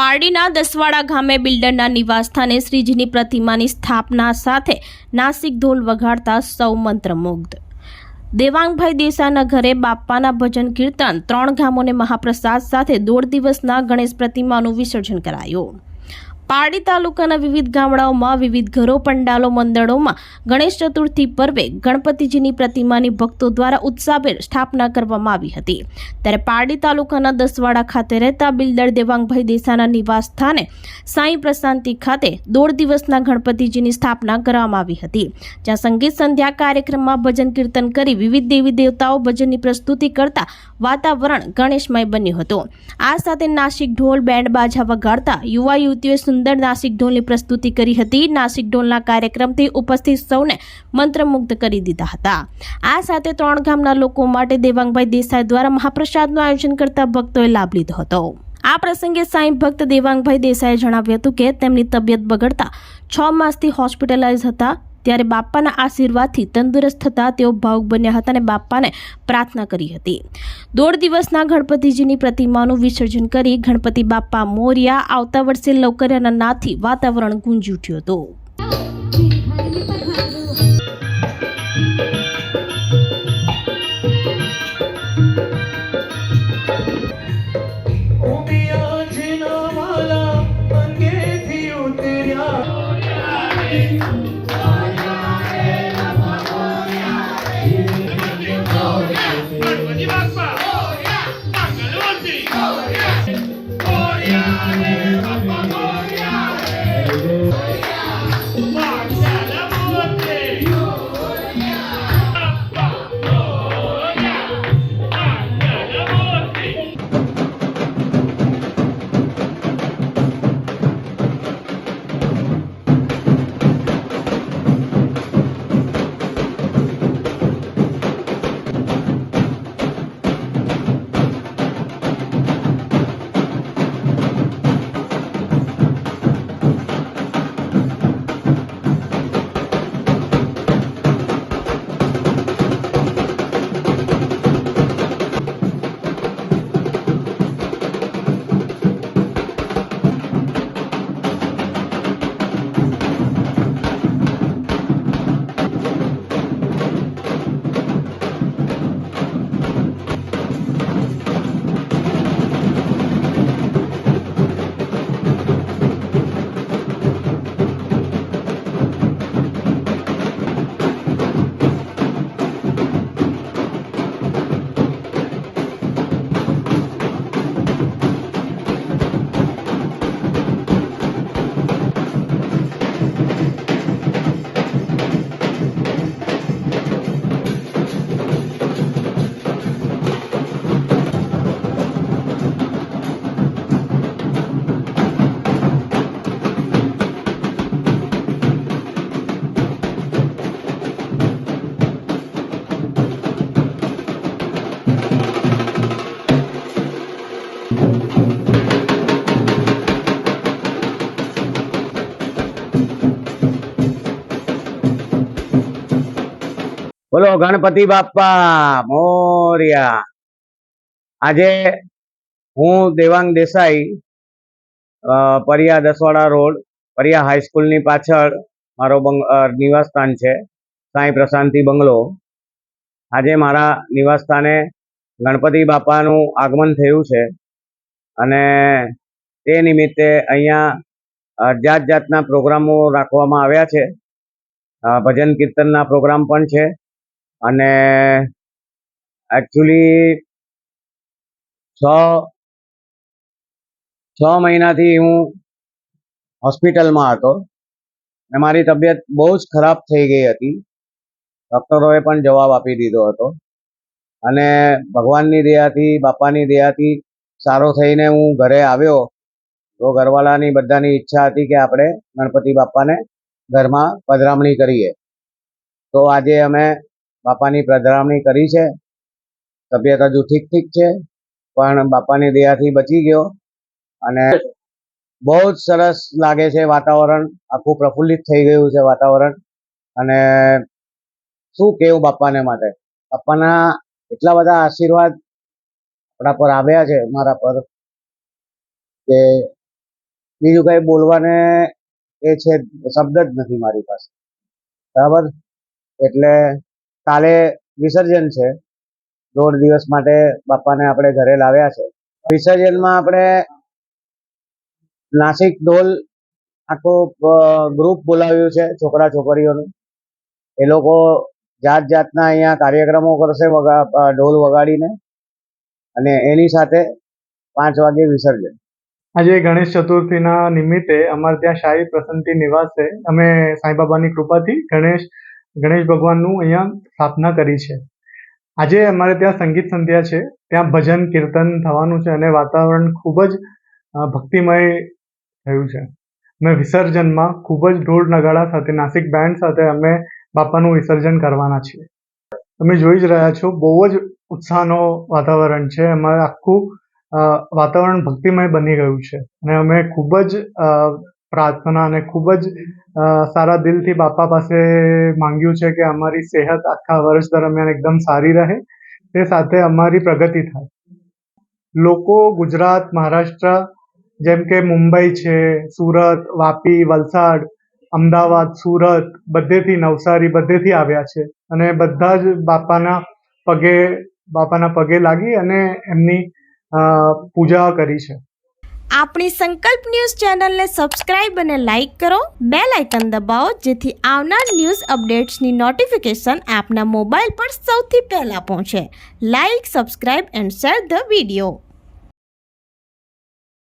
પારડીના દસવાડા ગામે બિલ્ડરના નિવાસસ્થાને શ્રીજીની પ્રતિમાની સ્થાપના સાથે નાસિક ઢોલ વગાડતા સૌ મંત્રમુગ્ધ। દેવાંગભાઈ દેસાઈના ઘરે બાપ્પાના ભજન કીર્તન, 3 ગામોને મહાપ્રસાદ સાથે 1.5 દિવસના ગણેશ પ્રતિમાનું વિસર્જન કરાયું। પારડી તાલુકાના વિવિધ ગામડાઓમાં વિવિધ ઘરો, પંડાલો, મંડળોમાં ગણેશ ચતુર્થી પર્વે ગણપતિજીની પ્રતિમાની ભક્તો દ્વારા ઉત્સાહભેર સ્થાપના કરવામાં આવી હતી। ત્યારે પારડી તાલુકાના દસવાડા ખાતે રહેતા બિલ્ડર દેવાંગભાઈ દેસાઈના નિવાસ સ્થાને સાંઈ પ્રશાંતિ ખાતે 1.5 દિવસના ગણપતિજીની સ્થાપના કરવામાં આવી હતી, જ્યાં સંગીત સંધ્યા કાર્યક્રમમાં ભજન કીર્તન કરી વિવિધ દેવી દેવતાઓ ભજનની પ્રસ્તુતિ કરતા વાતાવરણ ગણેશમય બન્યું હતું। આ સાથે નાસિક ઢોલ, બેન્ડ બાજા વગાડતા યુવા યુવતીઓએ સુંદર નાસિક ઢોલની પ્રસ્તુતિ કરી હતી। નાસિક ઢોલના કાર્યક્રમથી ઉપસ્થિત સૌને મંત્રમુગ્ધ કરી દીધા હતા। આ સાથે 3 ગામના લોકો માટે દેવાંગભાઈ દેસાઈ દ્વારા મહાપ્રસાદનું આયોજન કરતા ભક્તોએ લાભ લીધો હતો। આ પ્રસંગે સાંઈ ભક્ત દેવાંગભાઈ દેસાઈએ જણાવ્યું હતું કે તેમની તબિયત બગડતા 6 માસથી હોસ્પિટલાઇઝ હતા, ત્યારે બાપ્પાના આશીર્વાદથી તંદુરસ્ત થતા તેઓ ભાવુક બન્યા હતા અને બાપ્પાને પ્રાર્થના કરી હતી। 1.5 દિવસના ગણપતિજીની પ્રતિમાનું વિસર્જન કરી ગણપતિ બાપ્પા મોર્યા આવતા વર્ષે લવકરિયાના નાદથી વાતાવરણ ગુંજી ઉઠ્યું હતું। બોલો ગણપતિ બાપ્પા મોર્યા। આજે હું દેવાંગ દેસાઈ પરિયા દસવાડા રોડ, પરિયા હાઈસ્કૂલની પાછળ મારો નિવાસ સ્થાન છે, સાંઈ પ્રશાંતિ બંગલો। આજે મારા નિવાસ સ્થાને ગણપતિ બાપાનું આગમન થયું છે અને તે નિમિત્તે અહીંયા જાત જાતના પ્રોગ્રામો રાખવામાં આવ્યા છે। ભજન કીર્તનના પ્રોગ્રામ પણ છે અને એકચ્યુઅલી 6 મહિનાથી હું હોસ્પિટલમાં હતો અને મારી તબિયત બહુ જ ખરાબ થઈ ગઈ હતી। ડૉક્ટરોએ પણ જવાબ આપી દીધો હતો અને ભગવાનની દયાથી, બાપાની દયાથી સારો થઈને હું ઘરે આવ્યો તો ઘરવાળાની બધાની ઈચ્છા હતી કે આપણે ગણપતિ બાપાને ઘરમાં પધરામણી કરીએ, તો આજે અમે બાપાની પધરામણી કરી છે। તબિયત હજુ ઠીક છે પણ બાપાની દયાથી બચી ગયો અને બહુ જ સરસ લાગે છે। વાતાવરણ આખું પ્રફુલ્લિત થઈ ગયું છે વાતાવરણ। અને શું કહેવું બાપાને માટે, બાપાના એટલા બધા આશીર્વાદ આપણા પર આવ્યા છે, મારા પર, કે બીજું કંઈ બોલવાને એ છે શબ્દ જ નથી મારી પાસે, બરાબર. એટલે કાલે વિસર્જન છે, 1.5 દિવસ માટે બાપાને આપણે ઘરે લાવ્યા છે. વિસર્જનમાં આપણે નાસિક ઢોલ આખું ગ્રુપ બોલાવ્યું છે, છોકરા છોકરીઓનું. એ લોકો જાત જાતના અહીંયા કાર્યક્રમો કરશે ઢોલ વગાડીને, અને એની સાથે 5 વાગે વિસર્જન. આજે ગણેશ ચતુર્થીના નિમિત્તે અમારે ત્યાં શાહી પ્રસન્નતી નિવાસે અમે સાંઈબાબાની કૃપાથી ગણેશ ભગવાનનું અહીંયા સ્થાપના કરી છે. આજે અમારે ત્યાં સંગીત સંધ્યા છે, ત્યાં ભજન કીર્તન થવાનું છે અને વાતાવરણ ખૂબ જ ભક્તિમય થયું છે. અમે વિસર્જનમાં ખૂબ જ ઢોલ નગાડા સાથે નાસિક બેન્ડ સાથે અમે બાપાનું વિસર્જન કરવાના છીએ. તમે જોઈ જ રહ્યા છો, બહુ જ ઉત્સાહનો વાતાવરણ છે. અમારે આખું વાતાવરણ ભક્તિમય બની ગયું છે અને અમે ખૂબ જ પ્રાર્થના અને ખૂબ જ સારા દિલથી બાપા પાસે માંગ્યું છે કે અમારી સેહત આખા વર્ષ દરમિયાન એકદમ સારી રહે, તે સાથે અમારી પ્રગતિ થાય. લોકો ગુજરાત, મહારાષ્ટ્ર, જેમ કે મુંબઈ છે, સુરત, વાપી, વલસાડ, અમદાવાદ, સુરત, બધેથી, નવસારી, બધેથી આવ્યા છે અને બધા જ બાપાના પગે લાગી અને એમની પૂજા કરી છે. આપણી સંકલ્પ ન્યૂઝ ચેનલને સબસ્ક્રાઇબ અને લાઇક કરો, બેલ આઇકન દબાવો જેથી આવનાર ન્યૂઝ અપડેટ્સની નોટિફિકેશન આપના મોબાઈલ પર સૌથી પહેલા પહોંચે. Like, subscribe and share the video.